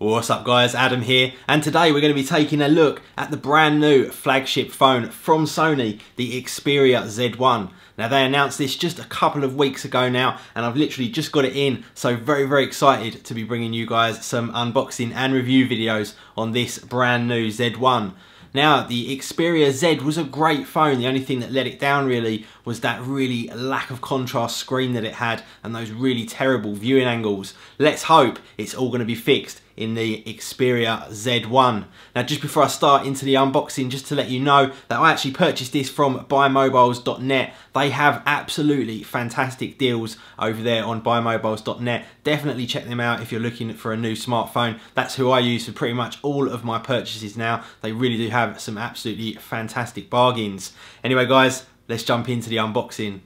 What's up guys, Adam here, and today we're going to be taking a look at the brand new flagship phone from Sony, the Xperia Z1. Now they announced this just a couple of weeks ago now, and I've literally just got it in, so very excited to be bringing you guys some unboxing and review videos on this brand new Z1. Now, the Xperia Z was a great phone. The only thing that let it down really was that really lack of contrast screen that it had and those really terrible viewing angles. Let's hope it's all going to be fixed in the Xperia Z1. Now, just before I start into the unboxing, just to let you know that I actually purchased this from buymobiles.net. They have absolutely fantastic deals over there on buymobiles.net. Definitely check them out if you're looking for a new smartphone. That's who I use for pretty much all of my purchases now. They really do have some absolutely fantastic bargains. Anyway guys, let's jump into the unboxing.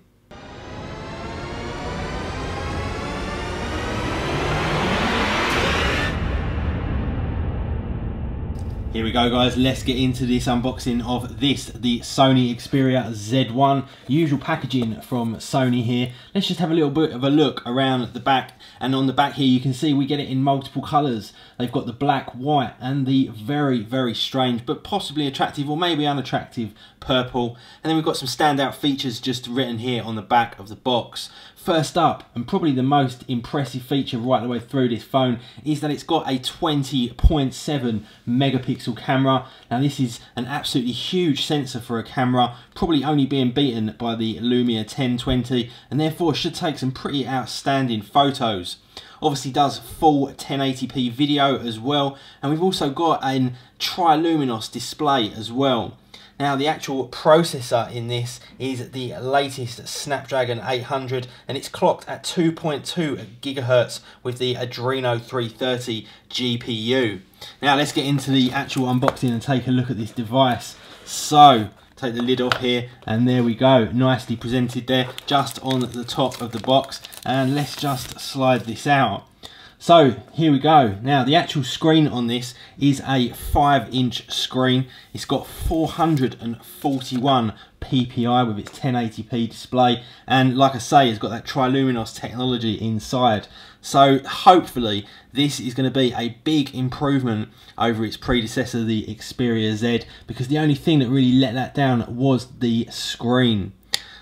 Here we go guys, let's get into this unboxing of this, the Sony Xperia Z1. Usual packaging from Sony here. Let's just have a little bit of a look around the back, and on the back here you can see we get it in multiple colours. They've got the black, white and the very strange but possibly attractive or maybe unattractive purple. And then we've got some standout features just written here on the back of the box. First up, and probably the most impressive feature right the way through this phone, is that it's got a 20.7 megapixel camera. Now this is an absolutely huge sensor for a camera, probably only being beaten by the Lumia 1020, and therefore should take some pretty outstanding photos. Obviously does full 1080p video as well, and we've also got a triluminos display as well. Now the actual processor in this is the latest Snapdragon 800, and it's clocked at 2.2 GHz with the Adreno 330 GPU. Now let's get into the actual unboxing and take a look at this device. So take the lid off here, and there we go, nicely presented there just on the top of the box, and let's just slide this out. So here we go. Now the actual screen on this is a 5-inch screen. It's got 441 ppi with its 1080p display, and like I say, it's got that triluminos technology inside. So hopefully this is going to be a big improvement over its predecessor, the Xperia Z, because the only thing that really let that down was the screen.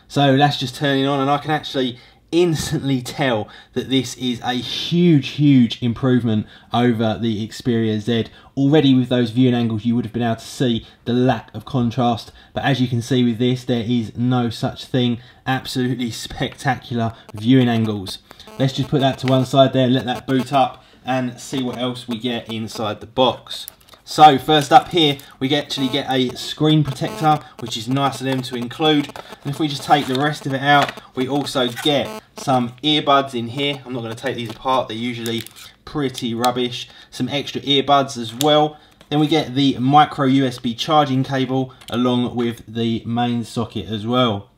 So that's just turning on, and I can actually instantly tell that this is a huge improvement over the Xperia Z. Already with those viewing angles you would have been able to see the lack of contrast, but as you can see with this, there is no such thing. Absolutely spectacular viewing angles. Let's just put that to one side there, let that boot up and see what else we get inside the box. So first up here, we actually get a screen protector, which is nice of them to include. And if we just take the rest of it out, we also get some earbuds in here. I'm not going to take these apart, they're usually pretty rubbish. Some extra earbuds as well. Then we get the micro USB charging cable along with the main socket as well.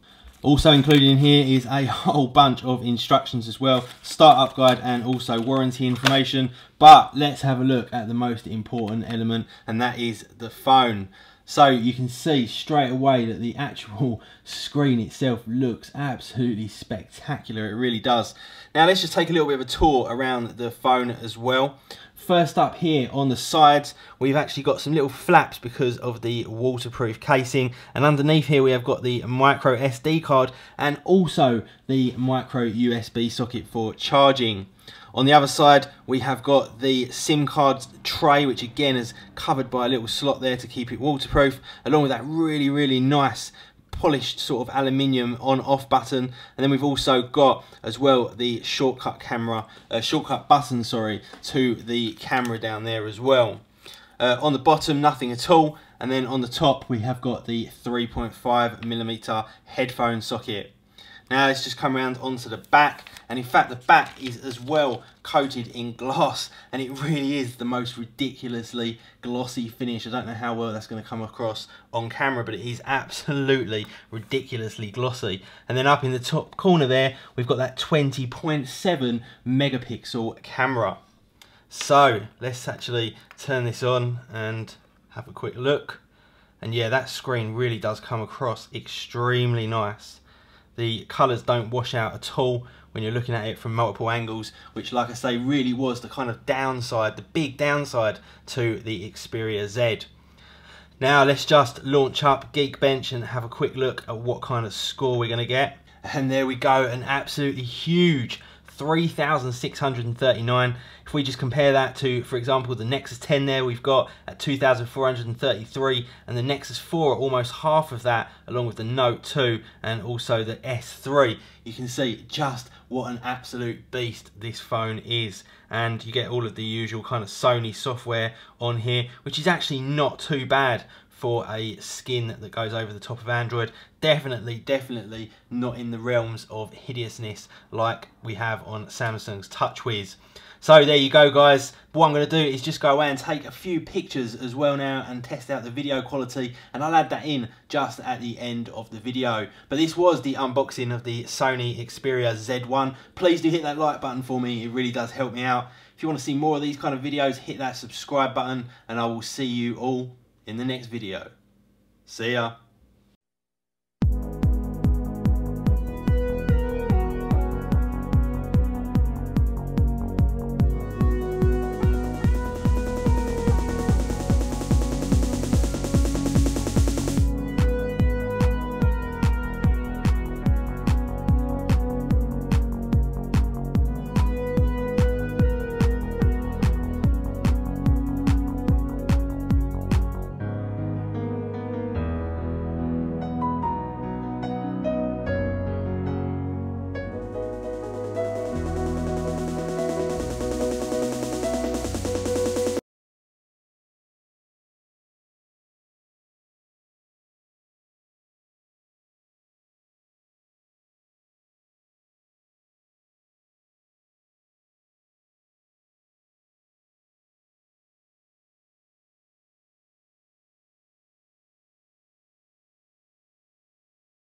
Also included in here is a whole bunch of instructions as well, startup guide and also warranty information. But let's have a look at the most important element, and that is the phone. So you can see straight away that the actual screen itself looks absolutely spectacular, it really does. Now let's just take a little bit of a tour around the phone as well. First up here on the sides, we've actually got some little flaps because of the waterproof casing, and underneath here we have got the micro SD card and also the micro USB socket for charging. On the other side we have got the SIM card tray, which again is covered by a little slot there to keep it waterproof, along with that really nice polished sort of aluminium on-off button. And then we've also got as well the shortcut button to the camera down there as well. On the bottom, nothing at all, and then on the top we have got the 3.5mm headphone socket. Now let's just come around onto the back, and in fact the back is as well coated in gloss, and it really is the most ridiculously glossy finish. I don't know how well that's going to come across on camera, but it is absolutely ridiculously glossy. And then up in the top corner there we've got that 20.7 megapixel camera. So let's actually turn this on and have a quick look, and yeah, that screen really does come across extremely nice. The colours don't wash out at all. when you're looking at it from multiple angles, which, like I say, really was the kind of downside, the big downside to the Xperia Z. Now let's just launch up Geekbench and have a quick look at what kind of score we're going to get. And there we go, an absolutely huge 3,639. If we just compare that to, for example, the Nexus 10 there, we've got at 2,433, and the Nexus 4 are almost half of that, along with the Note 2 and also the S3. You can see just what an absolute beast this phone is, and you get all of the usual kind of Sony software on here, which is actually not too bad for a skin that goes over the top of Android. Definitely not in the realms of hideousness like we have on Samsung's TouchWiz. So there you go, guys. What I'm going to do is just go away and take a few pictures as well now and test out the video quality, and I'll add that in just at the end of the video. But this was the unboxing of the Sony Xperia Z1. Please do hit that like button for me, it really does help me out. If you want to see more of these kind of videos, hit that subscribe button, and I will see you all in the next video. See ya.